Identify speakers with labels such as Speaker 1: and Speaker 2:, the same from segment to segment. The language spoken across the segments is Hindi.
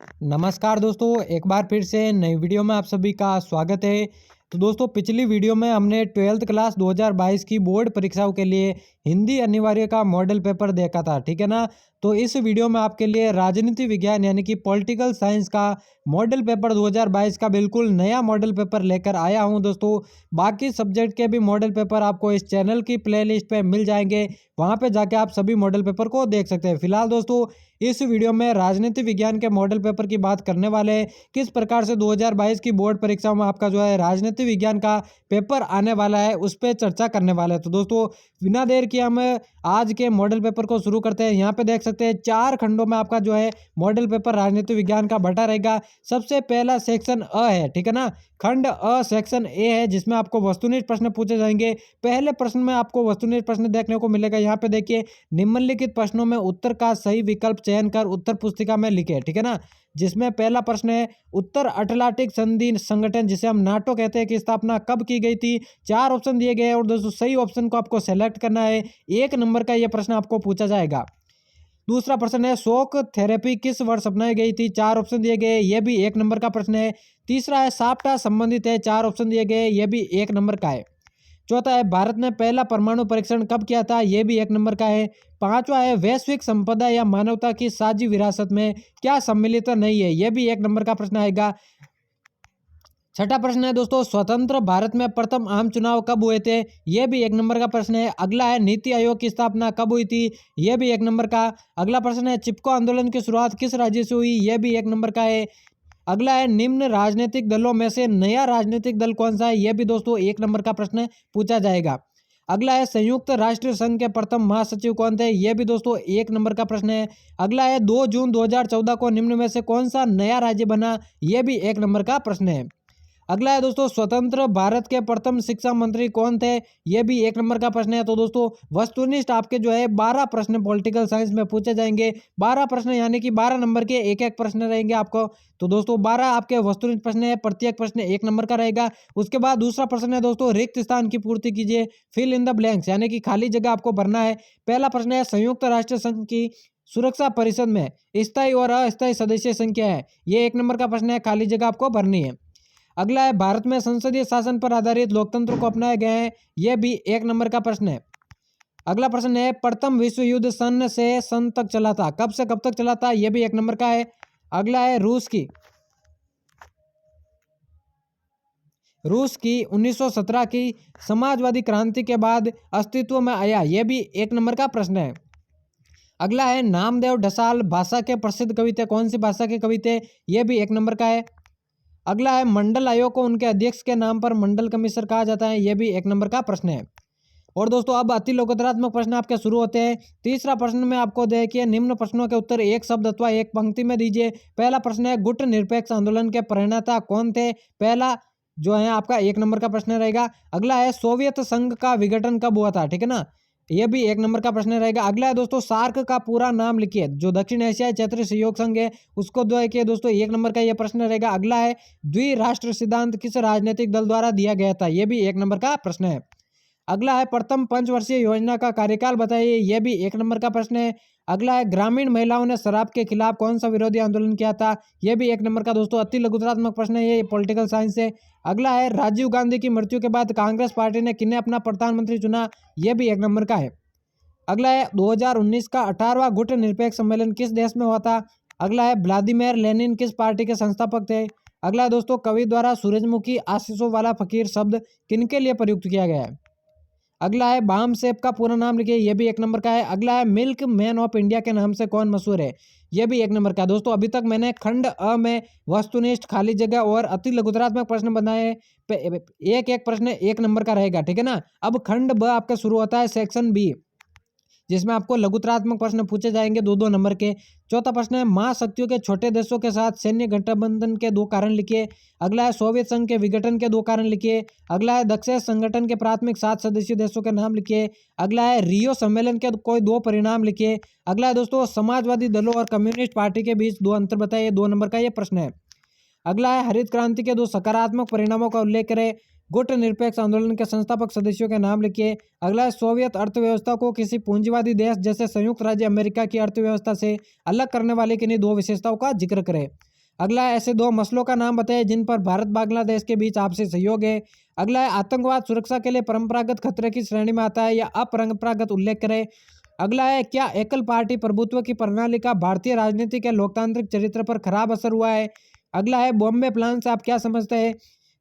Speaker 1: नमस्कार दोस्तों, एक बार फिर से नई वीडियो में आप सभी का स्वागत है। तो दोस्तों, पिछली वीडियो में हमने 12th क्लास 2022 की बोर्ड परीक्षाओं के लिए हिंदी अनिवार्य का मॉडल पेपर देखा था, ठीक है ना। तो इस वीडियो में आपके लिए राजनीति विज्ञान यानी कि पॉलिटिकल साइंस का मॉडल पेपर 2022 का बिल्कुल नया मॉडल पेपर लेकर आया हूं दोस्तों। बाकी सब्जेक्ट के भी मॉडल पेपर आपको इस चैनल की प्लेलिस्ट पे मिल जाएंगे, वहां पे जाके आप सभी मॉडल पेपर को देख सकते हैं। फिलहाल दोस्तों, इस वीडियो में राजनीति विज्ञान के मॉडल पेपर की बात करने वाले हैं, किस प्रकार से 2022 की बोर्ड परीक्षा में आपका जो है राजनीति विज्ञान का पेपर आने वाला है, उस पर चर्चा करने वाले हैं। तो दोस्तों, बिना देर किए हम आज के मॉडल पेपर को शुरू करते हैं। यहाँ पे देख सकते हैं 4 खंडों में आपका जो है मॉडल पेपर राजनीति विज्ञान का बटा रहेगा। सबसे पहला सेक्शन अ है, ठीक है ना। खंड अ सेक्शन ए है, जिसमें आपको वस्तुनिष्ठ प्रश्न पूछे जाएंगे। पहले प्रश्न में आपको वस्तुनिष्ठ प्रश्न देखने को मिलेगा। यहाँ पे देखिए, निम्नलिखित प्रश्नों में उत्तर का सही विकल्प चयन कर उत्तर पुस्तिका में लिखे, ठीक है ना। जिसमें पहला प्रश्न है, उत्तर अटलांटिक संधि संगठन जिसे हम नाटो कहते हैं की स्थापना कब की गई थी। 4 ऑप्शन दिए गए हैं और दोस्तों सही ऑप्शन को आपको सेलेक्ट करना है। 1 नंबर का यह प्रश्न आपको पूछा जाएगा। दूसरा प्रश्न है, शोक थेरेपी किस वर्ष अपनाई गई थी। 4 ऑप्शन दिए गए, यह भी 1 नंबर का प्रश्न है। तीसरा है, साप्टा संबंधित है। 4 ऑप्शन दिए गए, यह भी 1 नंबर का है। चौथा है, भारत ने पहला परमाणु परीक्षण कब किया था। यह भी 1 नंबर का है। पांचवा है, वैश्विक संपदा या मानवता की साझी विरासत में क्या सम्मिलित नहीं है। यह भी 1 नंबर का प्रश्न आएगा। छठा प्रश्न है दोस्तों, स्वतंत्र भारत में प्रथम आम चुनाव कब हुए थे। यह भी 1 नंबर का प्रश्न है। अगला है, नीति आयोग की स्थापना कब हुई थी। यह भी 1 नंबर का। अगला प्रश्न है, चिपको आंदोलन की शुरुआत किस राज्य से हुई। यह भी 1 नंबर का है। अगला है, निम्न राजनीतिक दलों में से नया राजनीतिक दल कौन सा है। यह भी दोस्तों 1 नंबर का प्रश्न पूछा जाएगा। अगला है, संयुक्त राष्ट्र संघ के प्रथम महासचिव कौन थे। यह भी दोस्तों 1 नंबर का प्रश्न है। अगला है, 2 जून 2014 को निम्न में से कौन सा नया राज्य बना। यह भी 1 नंबर का प्रश्न है। अगला है दोस्तों, स्वतंत्र भारत के प्रथम शिक्षा मंत्री कौन थे। यह भी 1 नंबर का प्रश्न है। तो दोस्तों, वस्तुनिष्ठ आपके जो है 12 प्रश्न पॉलिटिकल साइंस में पूछे जाएंगे। 12 प्रश्न यानी कि 12 नंबर के एक एक प्रश्न रहेंगे आपको। तो दोस्तों, 12 आपके वस्तुनिष्ठ प्रश्न है, प्रत्येक प्रश्न 1 नंबर का रहेगा। उसके बाद दूसरा प्रश्न है दोस्तों, रिक्त स्थान की पूर्ति कीजिए, फिल इन द ब्लैंक्स, यानी कि खाली जगह आपको भरना है। पहला प्रश्न है, संयुक्त राष्ट्र संघ की सुरक्षा परिषद में स्थायी और अस्थायी सदस्य संख्या है। ये 1 नंबर का प्रश्न है, खाली जगह आपको भरनी है। अगला है, भारत में संसदीय शासन पर आधारित लोकतंत्र को अपनाए गए हैं। यह भी 1 नंबर का प्रश्न है। अगला प्रश्न है, प्रथम विश्व युद्ध सन से सन तक चला था, कब से कब तक चला था। यह भी 1 नंबर का है। अगला है, रूस की 1917 की समाजवादी क्रांति के बाद अस्तित्व में आया। यह भी 1 नंबर का प्रश्न है। अगला है, नामदेव ढसाल भाषा के प्रसिद्ध कवि थे, कौन सी भाषा के कवि थे। यह भी 1 नंबर का है। अगला है, मंडल आयोग को उनके अध्यक्ष के नाम पर मंडल कमिश्नर कहा जाता है। यह भी 1 नंबर का प्रश्न है। और दोस्तों, अब अति लोकोत्तरात्मक प्रश्न आपके शुरू होते हैं। तीसरा प्रश्न में आपको देखिए, निम्न प्रश्नों के उत्तर एक शब्द अथवा एक पंक्ति में दीजिए। पहला प्रश्न है, गुट निरपेक्ष आंदोलन के प्रणेता कौन थे। पहला जो है आपका 1 नंबर का प्रश्न रहेगा। अगला है, सोवियत संघ का विघटन कब हुआ था, ठीक है ना। यह भी 1 नंबर का प्रश्न रहेगा। अगला है दोस्तों, सार्क का पूरा नाम लिखिए, जो दक्षिण एशियाई क्षेत्रीय सहयोग संघ है उसको देखिए दोस्तों, 1 नंबर का यह प्रश्न रहेगा। अगला है, द्विराष्ट्र सिद्धांत किस राजनीतिक दल द्वारा दिया गया था। यह भी 1 नंबर का प्रश्न है। अगला है, प्रथम पंचवर्षीय योजना का कार्यकाल बताइए। यह भी 1 नंबर का प्रश्न है। अगला है, ग्रामीण महिलाओं ने शराब के खिलाफ कौन सा विरोधी आंदोलन किया था। यह भी 1 नंबर का दोस्तों अति लघुतरात्मक प्रश्न है, ये पॉलिटिकल साइंस से। अगला है, राजीव गांधी की मृत्यु के बाद कांग्रेस पार्टी ने किन्हें अपना प्रधानमंत्री चुना। यह भी 1 नंबर का है। अगला है, 2019 का 18वां गुट निरपेक्ष सम्मेलन किस देश में हुआ था। अगला है, व्लादिमीर लेनिन किस पार्टी के संस्थापक थे। अगला है दोस्तों, कवि द्वारा सूरजमुखी आशीषों वाला फकीर शब्द किनके लिए प्रयुक्त किया गया है। अगला है, बाम सेब का पूरा नाम लिखिए। यह भी 1 नंबर का है। अगला है, मिल्क मैन ऑफ इंडिया के नाम से कौन मशहूर है। यह भी 1 नंबर का। दोस्तों, अभी तक मैंने खंड अ में वस्तुनिष्ठ, खाली जगह और अति लघुतरात्मक प्रश्न बनाए। एक एक प्रश्न 1 नंबर का रहेगा, ठीक है ना। अब खंड ब आपका शुरू होता है, सेक्शन बी, जिसमें आपको लघुतरात्मक प्रश्न पूछे जाएंगे 2-2 नंबर के। चौथा प्रश्न है, महाशक्तियों के छोटे देशों के साथ सैन्य गठबंधन के 2 कारण लिखिए। अगला है, सोवियत संघ के विघटन के 2 कारण लिखिए। अगला है, दक्षेस संगठन के प्राथमिक 7 सदस्यीय देशों के नाम लिखिए। अगला है, रियो सम्मेलन के कोई 2 परिणाम लिखिए। अगला है दोस्तों, समाजवादी दलों और कम्युनिस्ट पार्टी के बीच 2 अंतर बताइए। 2 नंबर का यह प्रश्न है। अगला है, हरित क्रांति के 2 सकारात्मक परिणामों का उल्लेख करें। गुट निरपेक्ष आंदोलन के संस्थापक सदस्यों के नाम लिखिए। अगला है, सोवियत अर्थव्यवस्था को किसी पूंजीवादी देश जैसे संयुक्त राज्य अमेरिका की अर्थव्यवस्था से अलग करने वाली किन्हीं 2 विशेषताओं का जिक्र करें। अगला है ऐसे 2 मसलों का नाम बताइए जिन पर भारत बांग्लादेश के बीच आपसी सहयोग है। अगला है आतंकवाद सुरक्षा के लिए परंपरागत खतरे की श्रेणी में आता है या अपरंपरागत उल्लेख करें। अगला है क्या एकल पार्टी प्रभुत्व की प्रणाली का भारतीय राजनीति के लोकतांत्रिक चरित्र पर खराब असर हुआ है। अगला है बॉम्बे प्लान से आप क्या समझते हैं।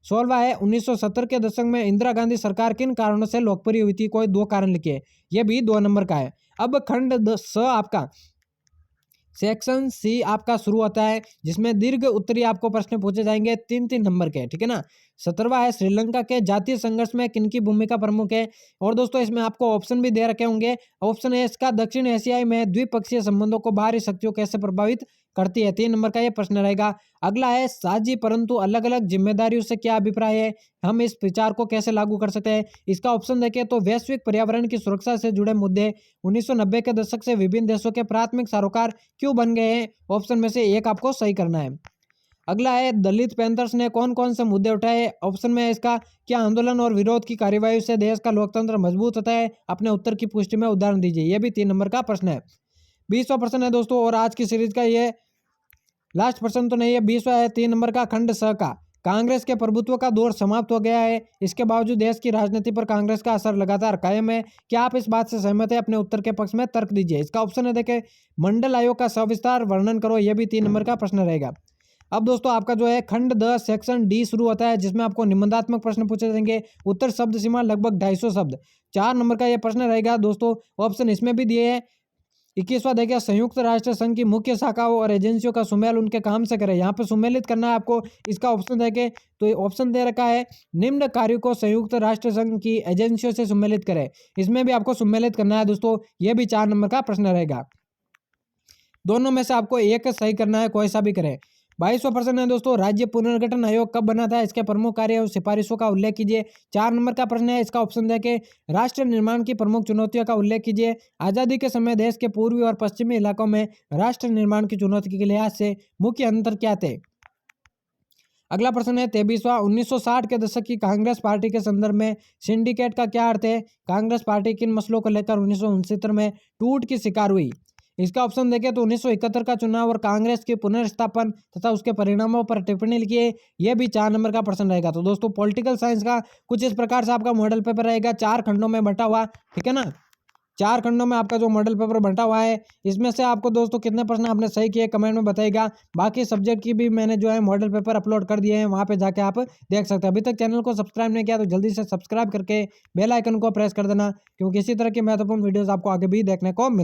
Speaker 1: 16वां है 1970 के दशक में इंदिरा गांधी सरकार किन कारणों से लोकप्रिय हुई थी, कोई 2 कारण लिखिए। ये भी 2 नंबर का है। अब खंड स आपका सेक्शन सी आपका शुरू होता है जिसमें दीर्घ उत्तरीय आपको प्रश्न पूछे जाएंगे 3-3 नंबर के, ठीक है ना। 17वां है श्रीलंका के जातीय संघर्ष में किनकी भूमिका प्रमुख है। और दोस्तों इसमें आपको ऑप्शन भी दे रखे होंगे। ऑप्शन है इसका दक्षिण एशियाई में द्विपक्षीय संबंधों को बाहरी शक्तियों कैसे प्रभावित करती है। 3 नंबर का ये प्रश्न रहेगा। अगला है साझी परंतु अलग अलग जिम्मेदारियों से क्या अभिप्राय है, हम इस विचार को कैसे लागू कर सकते हैं। इसका ऑप्शन देखें तो वैश्विक पर्यावरण की सुरक्षा से जुड़े मुद्दे 1990 के दशक से विभिन्न देशों के प्राथमिक सरोकार क्यों बन गए हैं। ऑप्शन में से एक आपको सही करना है। अगला है दलित पैंथर्स ने कौन कौन से मुद्दे उठाए। ऑप्शन में है इसका क्या आंदोलन और विरोध की कार्यवाही से देश का लोकतंत्र मजबूत होता है। अपने उत्तर की पुष्टि में उदाहरण दीजिए। यह भी 3 नंबर का प्रश्न है। 20वां प्रश्न है दोस्तों और आज की सीरीज का ये लास्ट प्रश्न तो नहीं है। 20वां है 3 नंबर का खंड स का कांग्रेस के प्रभुत्व का दौर समाप्त हो गया है, इसके बावजूद देश की राजनीति पर कांग्रेस का असर लगातार कायम है, क्या आप इस बात से सहमत है। अपने उत्तर के पक्ष में तर्क दीजिए। इसका ऑप्शन है देखें मंडल आयोग का सविस्तार वर्णन करो। यह भी 3 नंबर का प्रश्न रहेगा। अब दोस्तों आपका जो है खंड द सेक्शन डी शुरू होता है जिसमें आपको निबंधात्मक प्रश्न पूछे जाएंगे। उत्तर शब्द सीमा लगभग 250 शब्द। 4 नंबर का यह प्रश्न रहेगा दोस्तों। ऑप्शन इसमें भी दिए हैं। 21वां देखिए संयुक्त राष्ट्र संघ की मुख्य शाखाओं और एजेंसियों का सुमेल उनके काम से करें। यहाँ पे सुमेलित करना है आपको। इसका ऑप्शन देखे तो ये ऑप्शन दे रखा है निम्न कार्यों को संयुक्त राष्ट्र संघ की एजेंसियों से सुमेलित करें। इसमें भी आपको सुमेलित करना है दोस्तों। ये भी 4 नंबर का प्रश्न रहेगा। दोनों में से आपको एक सही करना है, कोई सा भी करें। 22वां प्रश्न है दोस्तों राज्य पुनर्गठन आयोग कब बना था, इसके प्रमुख कार्य और सिफारिशों का उल्लेख कीजिए। 4 नंबर का प्रश्न है। इसका ऑप्शन देके राष्ट्र निर्माण की प्रमुख चुनौतियों का उल्लेख कीजिए। आजादी के समय देश के पूर्वी और पश्चिमी इलाकों में राष्ट्र निर्माण की चुनौती के लिहाज से मुख्य अंतर क्या थे। अगला प्रश्न है 23वां 1960 के दशक की कांग्रेस पार्टी के संदर्भ में सिंडिकेट का क्या अर्थ है। कांग्रेस पार्टी किन मसलों को लेकर 1969 में टूट की शिकार हुई। इसका ऑप्शन देखें तो 1971 का चुनाव और कांग्रेस के पुनर्स्थापन तथा उसके परिणामों पर टिप्पणी लिखिए। यह भी 4 नंबर का प्रश्न रहेगा। तो दोस्तों पॉलिटिकल साइंस का कुछ इस प्रकार से आपका मॉडल पेपर रहेगा, 4 खंडों में बंटा हुआ, ठीक है ना। 4 खंडों में आपका जो मॉडल पेपर बंटा हुआ है इसमें से आपको दोस्तों कितने प्रश्न आपने सही किए कमेंट में बताइएगा। बाकी सब्जेक्ट की भी मैंने जो है मॉडल पेपर अपलोड कर दिए हैं, वहाँ पे जाके आप देख सकते हैं। अभी तक चैनल को सब्सक्राइब नहीं किया तो जल्दी से सब्सक्राइब करके बेल आइकन को प्रेस कर देना, क्योंकि इसी तरह की महत्वपूर्ण वीडियोस आपको आगे भी देखने को मिलती है।